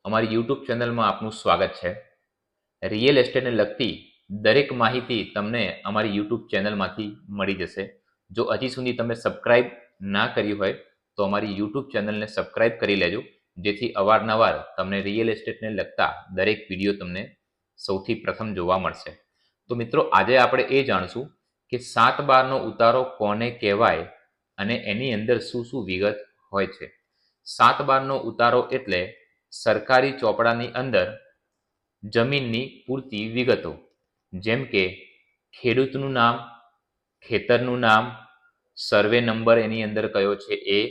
અમારી યુટ્યુબ ચેનલમાં આપનું સ્વાગત છે। રિયલ એસ્ટેટને લગતી દરેક માહિતી તમને અમારી યુટ્યુબ ચેનલમાંથી મળી જશે। જો હજી સુધી તમે સબસ્ક્રાઇબ ના કર્યું હોય તો અમારી યુટ્યુબ ચેનલને સબસ્ક્રાઇબ કરી લેજો, જેથી અવારનવાર તમને રિયલ એસ્ટેટને લગતા દરેક વિડીયો તમને સૌથી પ્રથમ જોવા મળશે। તો મિત્રો, આજે આપણે એ જાણશું કે 7/12નો ઉતારો કોને કહેવાય અને એની અંદર શું શું વિગત હોય છે। 7/12નો ઉતારો એટલે સરકારી ચોપડાની અંદર જમીનની પૂરતી વિગતો, જેમ કે ખેડૂતનું નામ, ખેતરનું નામ, સર્વે નંબર એની અંદર કયો છે એ,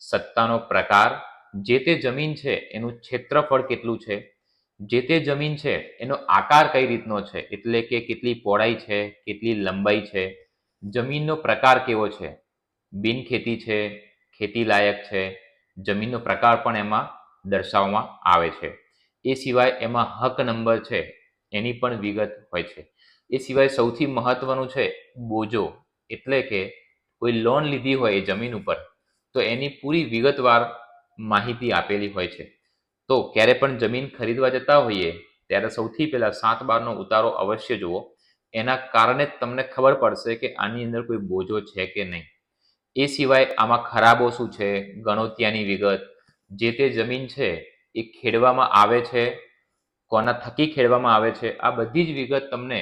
સત્તાનો પ્રકાર, જે તે જમીન છે એનું ક્ષેત્રફળ કેટલું છે, જે તે જમીન છે એનો આકાર કઈ રીતનો છે, એટલે કે કેટલી પહોળાઈ છે, કેટલી લંબાઈ છે, જમીનનો પ્રકાર કેવો છે, બિનખેતી છે, ખેતી લાયક છે, જમીનનો પ્રકાર પણ એમાં દર્શાવવામાં આવે છે। એ સિવાય એમાં હક નંબર છે એની પણ વિગત હોય છે। એ સિવાય સૌથી મહત્વનું છે બોજો, એટલે કે કોઈ લોન લીધી હોય એ જમીન ઉપર તો એની પૂરી વિગતવાર માહિતી આપેલી હોય છે। તો ક્યારે પણ જમીન ખરીદવા જતા હોઈએ ત્યારે સૌથી પહેલા 7/12નો ઉતારો અવશ્ય જુઓ। એના કારણે જ તમને ખબર પડશે કે આની અંદર કોઈ બોજો છે કે નહીં। એ સિવાય આમાં ખરાબો શું છે, ગણોતિયાની વિગત, જે તે જમીન છે એ ખેડવામાં આવે છે, કોના થકી ખેડવામાં આવે છે, આ બધી જ વિગત તમને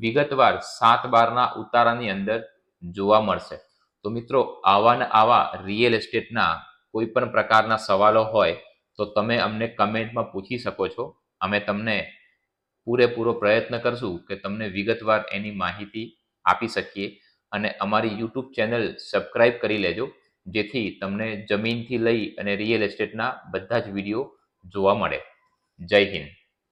વિગતવાર 7/12ના ઉતારાની અંદર જોવા મળશે। તો મિત્રો, આવા ને આવા રિયલ એસ્ટેટના કોઈ પણ પ્રકારના સવાલો હોય તો તમે અમને કમેન્ટમાં પૂછી શકો છો। અમે તમને પૂરેપૂરો પ્રયત્ન કરશું કે તમને વિગતવાર એની માહિતી આપી શકીએ। અને અમારી યુટ્યુબ ચેનલ સબસ્ક્રાઇબ કરી લેજો, જેથી તમને જમીનથી લઈ અને રિયલ એસ્ટેટના બધા જ વિડીયો જોવા મળે। જય હિન્દ।